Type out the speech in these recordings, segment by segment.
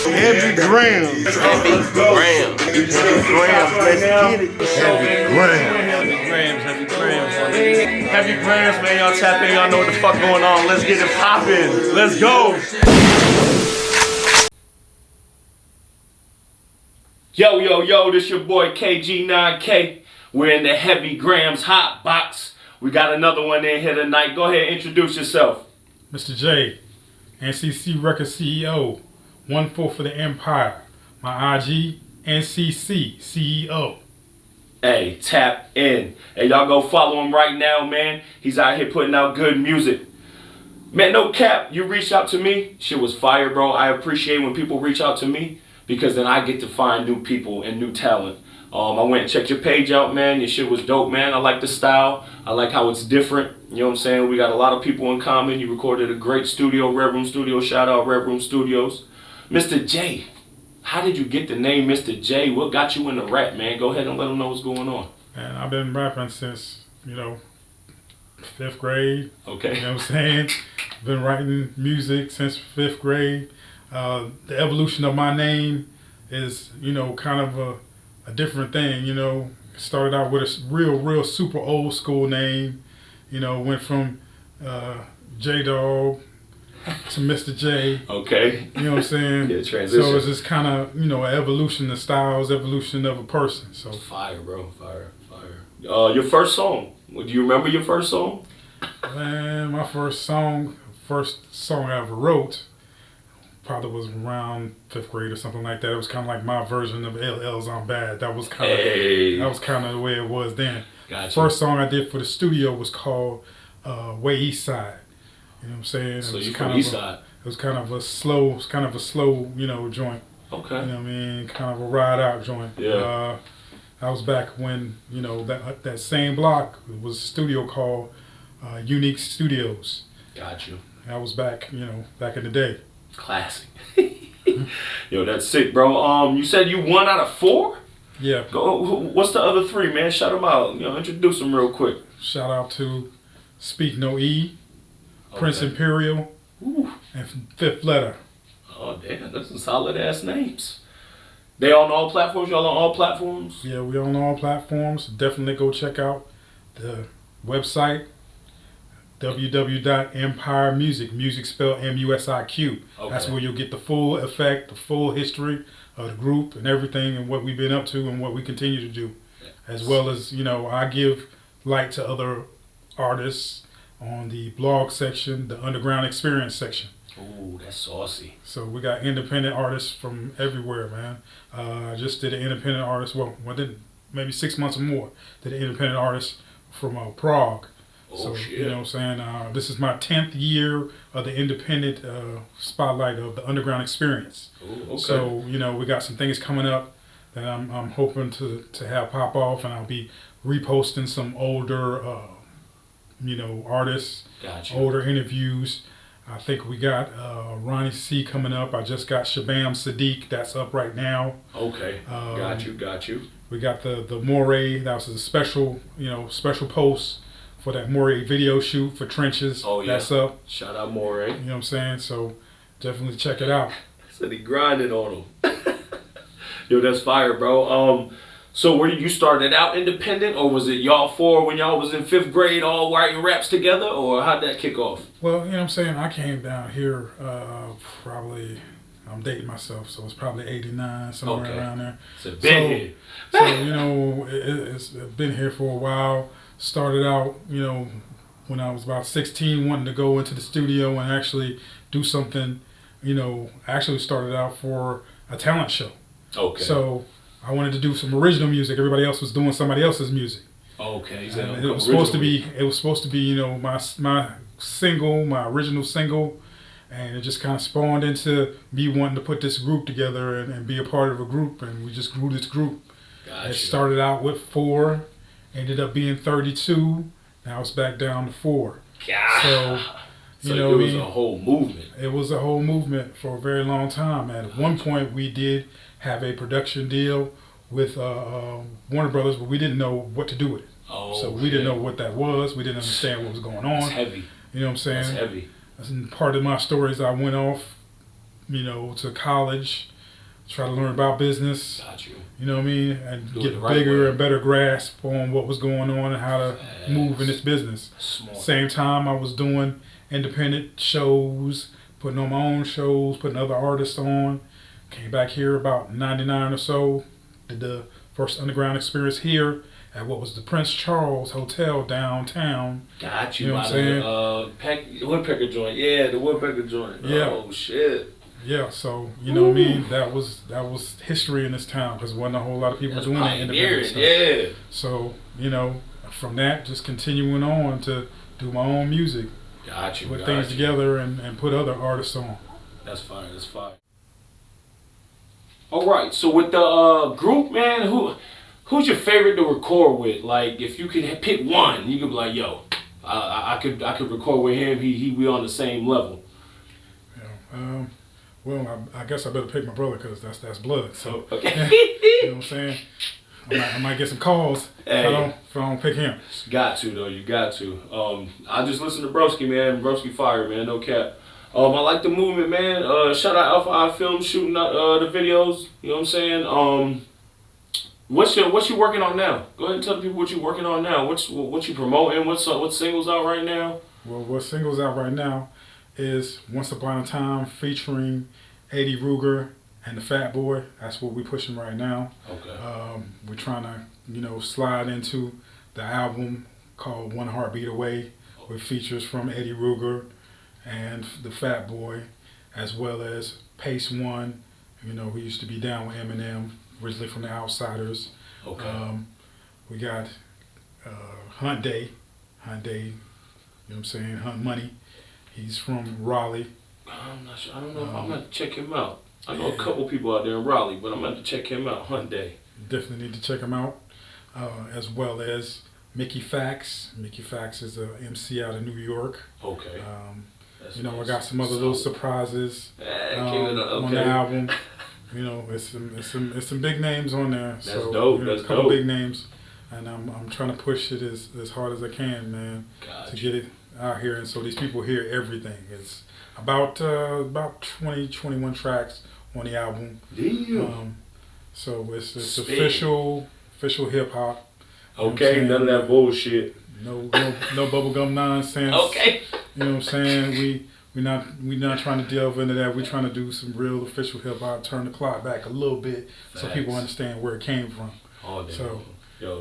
Heavy grams. Heavy grams. Heavy grams. Let's get it. Heavy grams. Heavy grams. Heavy grams, man. Y'all tap in. Y'all know what the fuck going on. Let's get it poppin'. Let's go. Yo, this your boy KG9K. We're in the Heavy Grams hot box. We got another one in here tonight. Go ahead, introduce yourself. Mr. J, NCC Record CEO, 1/4 for the Empire. My IG, NCC CEO. Hey, tap in. Hey, y'all go follow him right now, man. He's out here putting out good music. Man, no cap, you reached out to me. Shit was fire, bro. I appreciate when people reach out to me because then I get to find new people and new talent. I went and checked your page out, man. Your shit was dope, man. I like the style. I like how it's different. You know what I'm saying? We got a lot of people in common. You recorded a great studio, Red Room Studio. Shout out Red Room Studios. Mr. J, how did you get the name Mr. J? What got you into rap, man? Go ahead and let them know what's going on. And I've been rapping since, 5th grade. Okay. You know what I'm saying? Been writing music since 5th grade. The evolution of my name is, kind of a different thing, Started out with a real super old school name. Went from J-Dog to Mr. J. Okay. You know what I'm saying? Yeah, transition. So it's just kind of, an evolution of styles, evolution of a person. So fire, bro. Fire. Your first song. Do you remember your first song? Man, my first song I ever wrote probably was around 5th grade or something like that. It was kind of like my version of LL's I'm Bad. That was kind of the way it was then. Gotcha. First song I did for the studio was called Way East Side. You know what I'm saying? So you from East Side? It was kind of a slow, joint. Okay. You know what I mean? Kind of a ride out joint. Yeah. I was back when, that same block was a studio called Unique Studios. Got you. I was back, back in the day. Classic. Yo, that's sick, bro. You said you 1 out of 4? Yeah. What's the other 3, man? Shout them out. Introduce them real quick. Shout out to Speak No E, Okay. Prince Imperial, Ooh. and Fifth Letter. Oh, damn. That's some solid ass names. They on all platforms? Y'all on all platforms? Yeah, we on all platforms. Definitely go check out the website, www.empiremusic, music spelled MUSIQ. Okay. That's where you'll get the full effect, the full history of the group and everything and what we've been up to and what we continue to do. As well as, I give light to other artists on the blog section, the underground experience section. Ooh, that's saucy. So we got independent artists from everywhere, man. I just did an independent artist, maybe 6 months or more, did an independent artist from Prague. Oh, so, shit. you know what I'm saying? This is my 10th year of the independent spotlight of the underground experience. Ooh, okay. So, we got some things coming up that I'm hoping to have pop off, and I'll be reposting some older, artists, Gotcha. older interviews. I think we got Ronnie C coming up. I just got Shabam Sadiq. That's up right now. Okay. Got you. We got the Moray. That was a special post for that Moray video shoot for Trenches. Oh, yeah. That's up. Shout out Moray. You know what I'm saying? So definitely check it out. Said he grinding on him. Yo, that's fire, bro. So where you started out independent, or was it y'all 4 when y'all was in 5th grade all writing raps together, or how'd that kick off? Well, you know what I'm saying? I came down here probably, I'm dating myself, so it's probably 89, somewhere around there. So been here. So, it's been here for a while. Started out, when I was about 16, wanting to go into the studio and actually do something, actually started out for a talent show. Okay. So I wanted to do some original music. Everybody else was doing somebody else's music. Okay. And it was supposed to be, my single, my original single, and it just kind of spawned into me wanting to put this group together and be a part of a group, and we just grew this group. Gotcha. It started out with 4, ended up being 32. Now it's back down to 4. God. So it was a whole movement. It was a whole movement for a very long time. And at one point, we did have a production deal with Warner Brothers, but we didn't know what to do with it. Oh, so we didn't know what that was. We didn't understand what was going on. It's heavy. You know what I'm saying? That's heavy. And part of my story is I went off to college, try to learn about business. Got you. You know what I mean? And Do it get the right bigger way. and better grasp on what was going on and how to move in this business. Smart. Same time, I was doing independent shows, putting on my own shows, putting other artists on. Came back here about 99 or so. Did the first underground experience here at what was the Prince Charles Hotel downtown. Got you. You know what I'm saying? Woodpecker joint. Yeah, the woodpecker joint. Yeah. Oh shit. Yeah, so you know what I mean. That was history in this town because wasn't a whole lot of people That's doing that independent pioneering. stuff. Yeah. So from that, just continuing on to do my own music, Got you. put things together, and put other artists on. That's fine. That's fine. All right. So with the group, man, who's your favorite to record with? Like, if you could pick one, you could be like, yo, I could record with him. We on the same level. Yeah. Well, I guess I better pick my brother because that's blood. So Okay. you know what I'm saying. I might get some calls if I don't pick him. Got to though. You got to. I just listen to Broski, man. Broski fire, man. No cap. I like the movement, man. Shout out Alpha Eye Films shooting the videos. You know what I'm saying? What you working on now? Go ahead and tell the people what you working on now. What you promoting? What singles out right now? Well, what singles out right now is Once Upon a Time featuring Eddie Ruger and the Fat Boy. That's what we're pushing right now. Okay. We're trying to, slide into the album called One Heartbeat Away with features from Eddie Ruger and the Fat Boy, as well as Pace One, who used to be down with Eminem, originally from the Outsiders. Okay. We got Hunt Day, you know what I'm saying, Hunt Money. He's from Raleigh. I'm not sure. I don't know. I'm gonna check him out. I know a couple people out there in Raleigh, but I'm gonna have to check him out. Hunt Day. Definitely need to check him out, as well as Mickey Fax. Mickey Fax is a MC out of New York. Okay. I got some other little surprises on the album. It's some big names on there. That's so, dope. A couple big names, and I'm trying to push it as hard as I can, man, to get it out here, and so these people hear everything. It's about 20, 21 tracks on the album. Damn. So it's official hip hop. Okay, none of that bullshit. No bubblegum nonsense. Okay. You know what I'm saying? We're not trying to delve into that. We're trying to do some real official hip hop, turn the clock back a little bit so people understand where it came from. Oh, damn. So,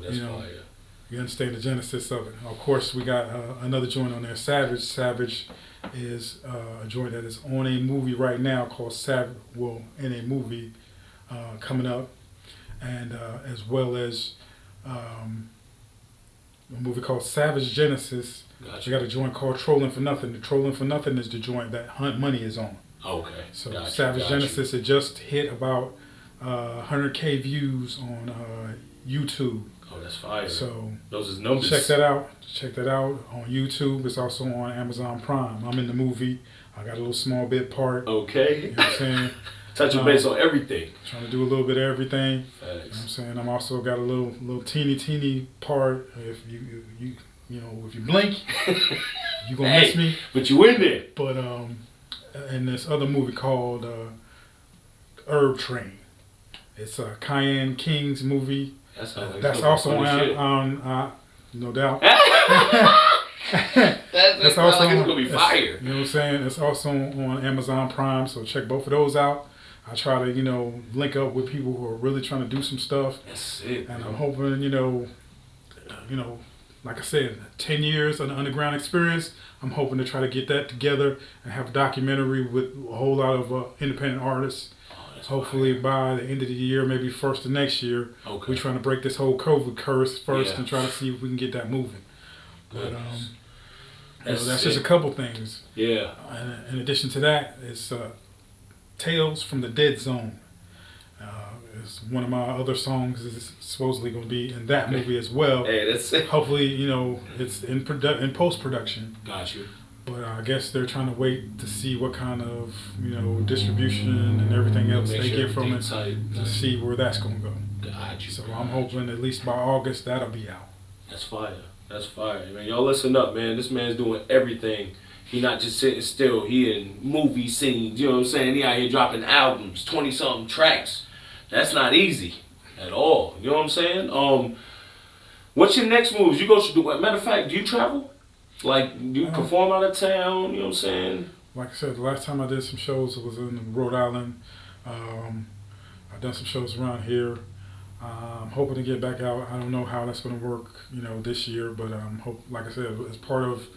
that's fire. You understand the genesis of it. Of course, we got another joint on there, Savage. Savage is a joint that is on a movie right now called Savage. Well, in a movie coming up, and as well as a movie called Savage Genesis. Gotcha. We got a joint called Trolling for Nothing. The Trolling for Nothing is the joint that Hunt Money is on. Okay. So gotcha. Savage Genesis, it just hit about 100K views on YouTube. Oh, that's fire. So those is numbers. Check that out. Check that out on YouTube. It's also on Amazon Prime. I'm in the movie. I got a little small bit part. Okay. You know what I'm saying? Touching base on everything. Trying to do a little bit of everything. Facts. You know what I'm saying? I'm also got a little teeny part. If you if you blink, you gonna miss me. But you in there. But in this other movie called Herb Train. It's a Cayenne King's movie. That's also on no doubt. That's also like it's gonna be fire. You know what I'm saying? It's also on Amazon Prime, so check both of those out. I try to link up with people who are really trying to do some stuff. That's it. And I'm hoping like I said, 10 years of the underground experience. I'm hoping to try to get that together and have a documentary with a whole lot of independent artists. Hopefully by the end of the year, maybe first of next year. Okay. We're trying to break this whole COVID curse first and try to see if we can get that moving. But that's just a couple things. Yeah. And in addition to that, it's Tales from the Dead Zone. It's one of my other songs is supposedly going to be in that movie as well. Hey, that's it. Hopefully, it's in post-production. Got you. But I guess they're trying to wait to see what kind of, distribution and everything else they get from it to see where that's going to go. Got you. So I'm hoping at least by August that'll be out. That's fire. That's fire. Man, y'all listen up, man. This man's doing everything. He not just sitting still. He in movie scenes. You know what I'm saying? He out here dropping albums, 20-something tracks. That's not easy at all. You know what I'm saying? What's your next moves? You go to matter of fact, do you travel? Like, do you perform out of town? You know what I'm saying? Like I said, the last time I did some shows was in Rhode Island. I've done some shows around here. I'm hoping to get back out. I don't know how that's going to work, this year, but like I said, as part of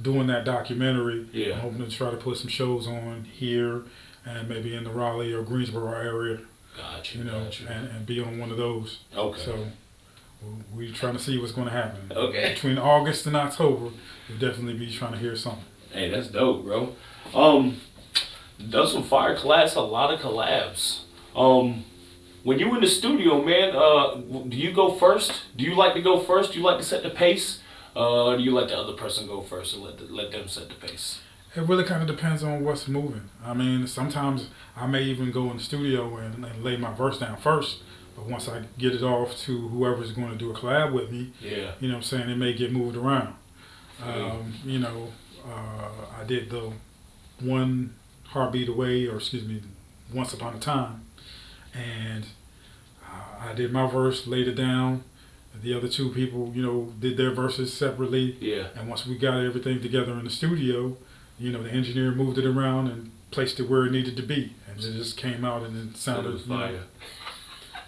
doing that documentary, I'm hoping to try to put some shows on here and maybe in the Raleigh or Greensboro area. Gotcha. And be on one of those. Okay. So we're trying to see what's going to happen. Okay. Between August and October, we'll definitely be trying to hear something. Hey, that's dope, bro. Done some fire collabs, a lot of collabs. When you in the studio, man, do you go first? Do you like to go first? Do you like to set the pace? Or do you let the other person go first and let them set the pace? It really kind of depends on what's moving. I mean, sometimes I may even go in the studio and lay my verse down first. But once I get it off to whoever's going to do a collab with me, you know what I'm saying, it may get moved around. I did the One Heartbeat Away, Once Upon a Time. And I did my verse, laid it down. The other two people, did their verses separately. Yeah. And once we got everything together in the studio, the engineer moved it around and placed it where it needed to be. And it just came out and it sounded fire.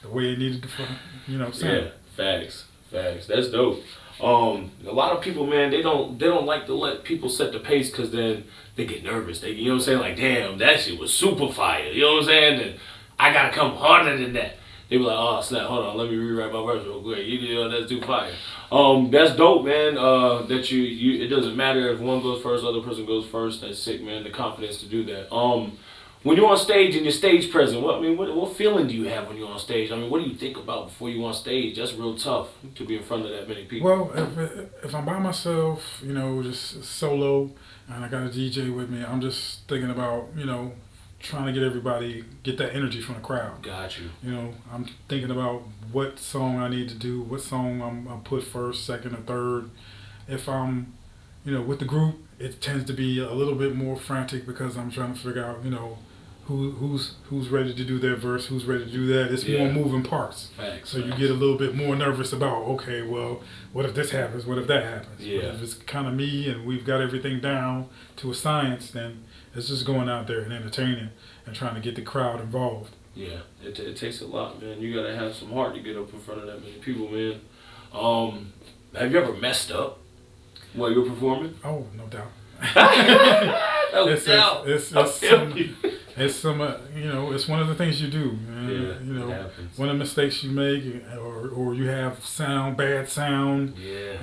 The way it needed to, sound. Yeah, facts. That's dope. A lot of people, man, they don't like to let people set the pace because then they get nervous. They, you know what I'm saying? Like, damn, that shit was super fire. You know what I'm saying? And I gotta come harder than that. They be like, oh snap, hold on, let me rewrite my verse real quick. That's too fire. That's dope, man. That you it doesn't matter if one goes first, the other person goes first. That's sick, man. The confidence to do that. When you're on stage and you're stage present, what feeling do you have when you're on stage? I mean, what do you think about before you on stage? That's real tough to be in front of that many people. Well, if I'm by myself, just solo, and I got a DJ with me, I'm just thinking about, trying to get that energy from the crowd. Got you. I'm thinking about what song I need to do, what song I'm put first, second, or third. If I'm, with the group, it tends to be a little bit more frantic because I'm trying to figure out, who's ready to do their verse, who's ready to do that. It's more moving parts. So you get a little bit more nervous about, okay, well, what if this happens? What if that happens? Yeah. But if it's kind of me and we've got everything down to a science, then it's just going out there and entertaining and trying to get the crowd involved. Yeah, it takes a lot, man. You gotta have some heart to get up in front of that many people, man. Have you ever messed up while you were performing? Oh, no doubt. It's one of the things you do, man. One of the mistakes you make, or you have bad sound. Yeah.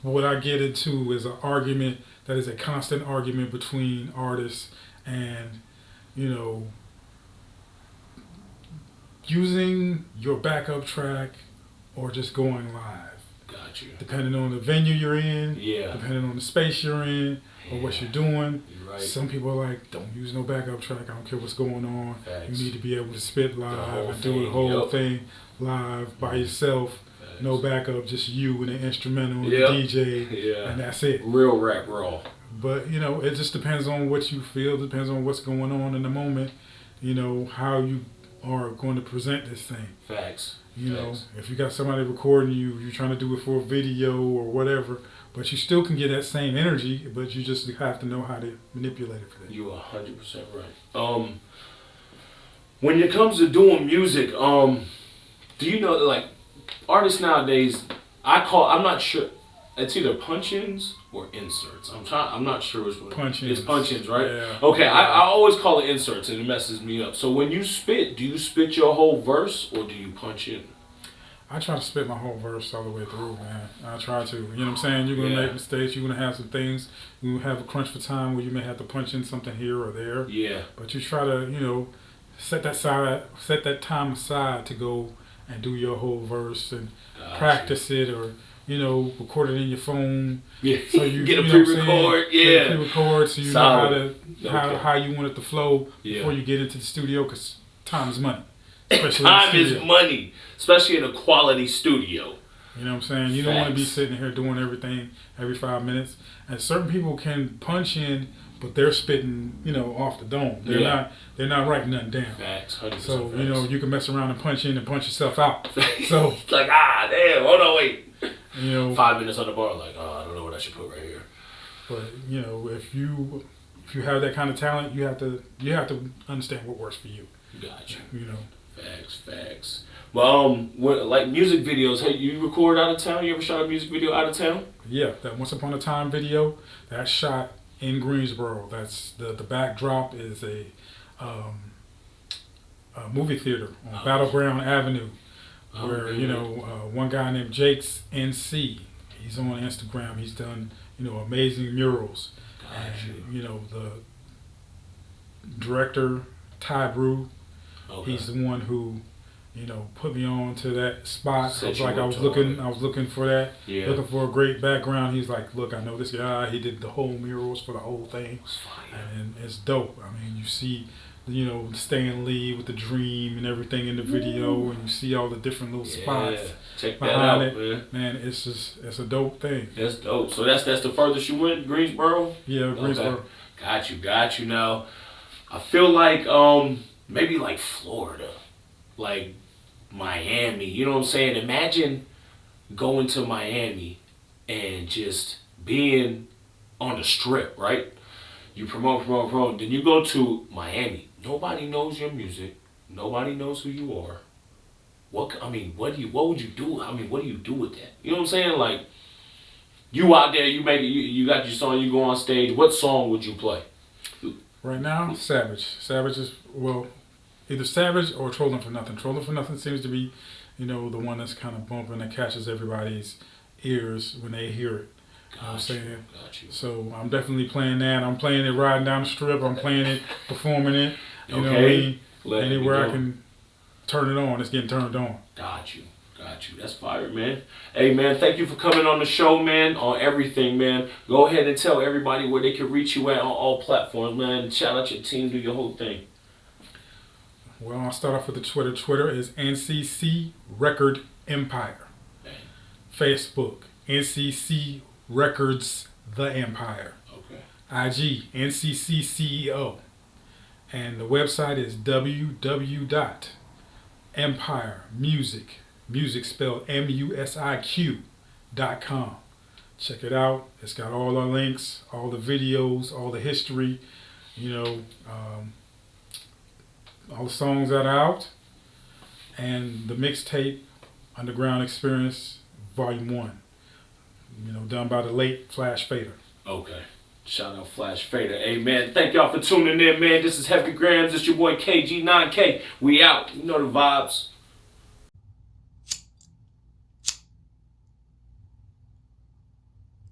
What I get into is an argument that is a constant argument between artists and, using your backup track or just going live. Got you. Depending on the venue you're in, depending on the space you're in, or what you're doing. Right. Some people are like, don't use no backup track. I don't care what's going on. Facts. You need to be able to spit live and do the whole thing live by yourself. Facts. No backup, just you and the instrumental and the DJ, and that's it. Real rap raw. But, it just depends on what you feel, depends on what's going on in the moment, how you are going to present this thing. Facts. If you got somebody recording you, you're trying to do it for a video or whatever, but you still can get that same energy, but you just have to know how to manipulate it for that. You are 100% right. When it comes to doing music, do you know, like, artists nowadays, I'm not sure, it's either punch-ins or inserts. I'm not sure which one. Punch-ins. It's punch-ins, right? Yeah. Okay, I always call it inserts and it messes me up. So when you spit, do you spit your whole verse or do you punch in? I try to spit my whole verse all the way through, man. I try to. You know what I'm saying? You're going to make mistakes. You're going to have some things. You have a crunch for time where you may have to punch in something here or there. Yeah. But you try to, set that time aside to go and do your whole verse and practice it or, record it in your phone. Yeah. So you get a pre-record. Get a pre-record so you know how you want it to flow before you get into the studio because time is money. Time is money, especially in a quality studio. You know what I'm saying? You don't want to be Facts. sitting here doing everything every 5 minutes. And certain people can punch in, but they're spitting, off the dome. They're not writing nothing down. Facts. 100% So, facts. you can mess around and punch in and punch yourself out. So, It's like, damn, hold on, wait. 5 minutes on the bar, like, I don't know what I should put right here. but, if you have that kind of talent, you have to understand what works for you. Got you. You know. Facts. Well, like music videos, hey, you record out of town? You ever shot a music video out of town? Yeah, that Once Upon a Time video, that's shot in Greensboro. That's the backdrop is a movie theater on Battleground Avenue, where one guy named Jake's NC. He's on Instagram. He's done amazing murals. And the director Ty Brew, he's the one who put me on to that spot. I was looking for that, looking for a great background. He's like, look, I know this guy. He did the whole murals for the whole thing, and it's dope. I mean, you see, Stan Lee with the dream and everything in the video, and you see all the different little spots Check that behind out, it. Man, it's a dope thing. That's dope. So that's the furthest you went, Greensboro? Yeah, Greensboro. Okay. Got you. Now, I feel like maybe like Florida, like Miami. You know what I'm saying? Imagine going to Miami and just being on the Strip, right? You promote. Then you go to Miami. Nobody knows your music. Nobody knows who you are. What would you do? I mean, what do you do with that? You know what I'm saying? Like, you out there, you got your song, you go on stage. What song would you play? Right now, Savage. Savage is, either Savage or Trolling for Nothing. Trolling for Nothing seems to be, the one that's kind of bumping that catches everybody's ears when they hear it. You know what I'm saying? Got you. So I'm definitely playing that. I'm playing it riding down the strip. I'm playing it, performing it. You know what I mean? Anywhere I can turn it on, it's getting turned on. Got you. That's fire, man. Hey, man, thank you for coming on the show, man, on everything, man. Go ahead and tell everybody where they can reach you at on all platforms, man. Shout out your team, do your whole thing. Well, I'll start off with the Twitter. Twitter is NCC Record Empire. Man. Facebook, NCC Records The Empire. Okay. IG, NCC CEO. And the website is www.empiremusic, music spelled music.com. Check it out. It's got all our links, all the videos, all the history, all the songs that are out, and the mixtape, Underground Experience, Volume 1, done by the late Flash Fader. Okay. Shout out Flash Fader. Hey, man, thank y'all for tuning in, man. This is Heavy Grams. It's your boy KG9K. We out. You know the vibes.